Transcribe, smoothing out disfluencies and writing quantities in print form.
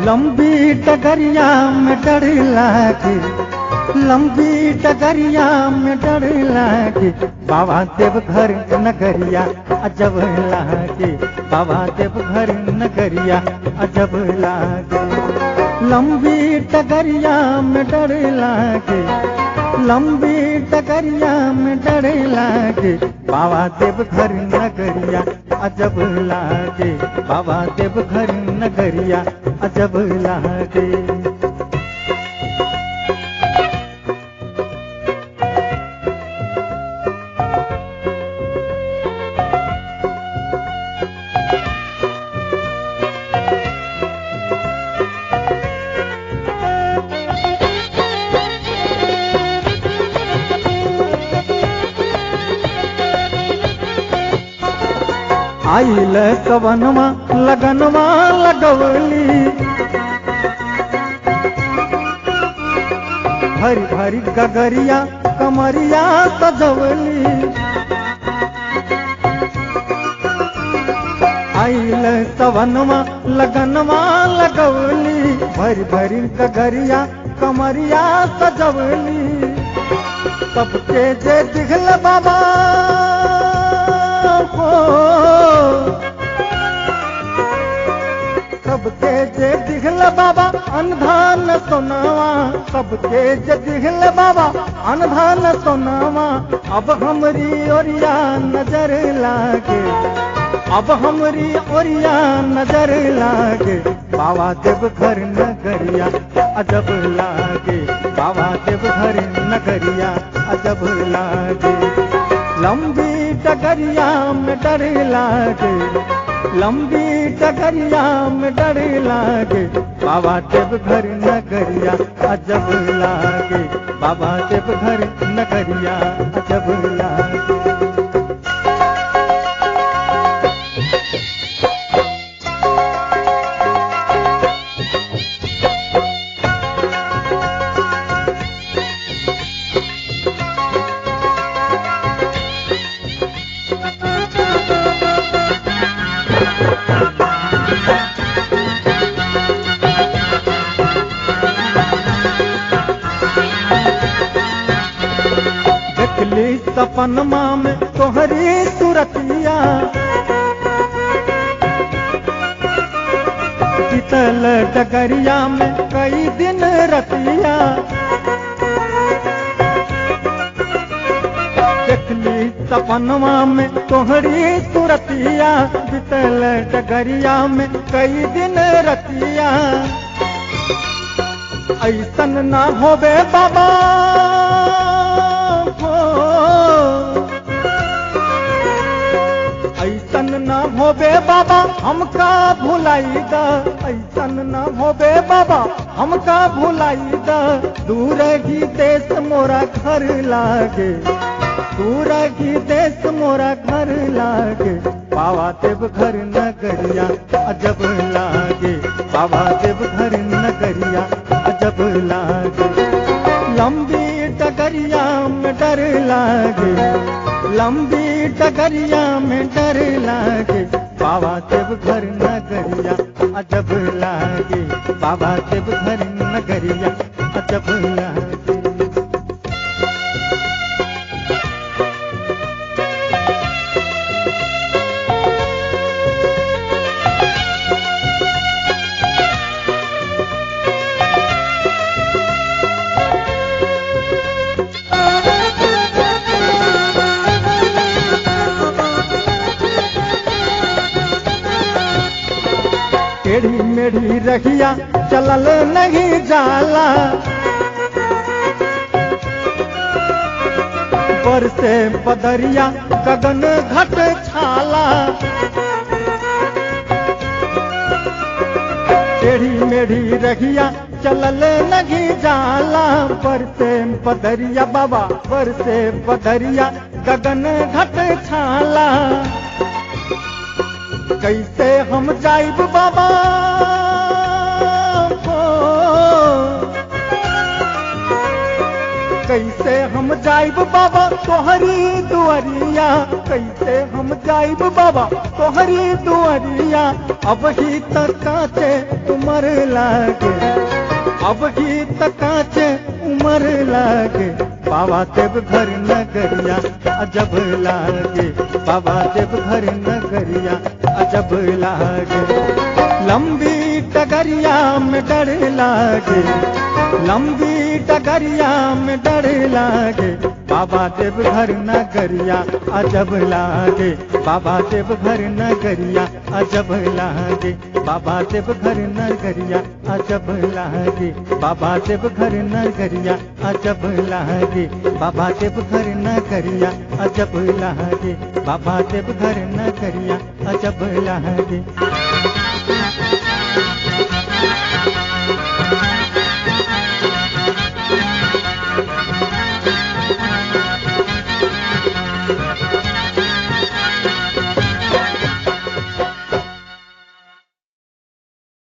लंबी डगरिया में डर लागे, लंबी डगरिया में डर लागे, बाबा देवघर नगरिया अजब लागे, बाबा देवघर नगरिया अजब लागे। लंबी डगरिया में डर लागे, लंबी डगरिया में डर लागे, बाबा देवघर नगरिया अजब लागे, बाबा देवघर नगरिया अजब लागे। आइल कवनवा लगनवा लगवली, भरी भरी गगरिया कमरिया सजवली। आइल कवनवा लगनवा लगवली, भरी भरी गगरिया कमरिया सजवली। सबके जे दिखल बाबा को, सबके जे दिखल बाबा अनधान सोनावा, सबके जे दिखल बाबा अनधान सोनावा। अब हमरी ओरिया नजर लागे, अब हमरी ओरिया नजर लागे, बाबा देवघर नगरिया अजब लागे, बाबा देवघर नगरिया अजब लागे। लंबी डगरिया में डर लागे, लंबी डगरिया में डर लागे, बाबा देवघर नगरिया अजब लागे, बाबा देवघर नगरिया अजब लागे। सपनमा में तोहरी सूरतिया, बीतल डगरिया में कई दिन रतिया। देखली सपनमा में तोहरी सूरतिया, बीतल डगरिया में कई दिन रतिया। ऐसन ना होवे बाबा, ऐसन न होबे बाबा हमका भुलाई दा, ऐसन न होबे बाबा हमका भुलाई दा। दूर ही देश मोरा घर लागे, दूर ही देश मोरा घर लागे, बाबा देवघर नगरिया अजब लागे, बाबा देवघर नगरिया अजब लागे। लंबी डगरिया में डर लागे, लंबी डगरिया में डर लागे, बाबा देवघर नगरिया अजब लागे, बाबा देवघर नगरिया अजब लागे। टेढ़ी मेढ़ी रखिया चलल नहीं जाला, बरसे बदरिया गगन घट छाला। टेढ़ी मेढ़ी रखिया चलल नहीं जाला, बरसे बदरिया बाबा बरसे बदरिया गगन घट छाला। कैसे हम जाइब बाबा को, कैसे हम जाइब बाबा तोहरी दुआरिया, कैसे हम जाइब बाबा तोहरी दुआरिया। अब ही तक काचे तुम उमर लागे, अब ही तकाच उमर लागे, बाबा देव घर नगरिया अजब लागे, बाबा देव घर नगरिया अजब लागे। लंबी डगरिया में डर लागे, लंबी डगरिया में डर लागे, बाबा देव घर नगरिया अजब लागे, बाबा देव घर नगरिया अजब लागे, बाबा देव घर नगरिया अजब लागे, बाबा देव घर नगरिया अजब लागे, बाबा देव घर नगरिया अजब लागे, बाबा देव घर नगरिया अजब लागे।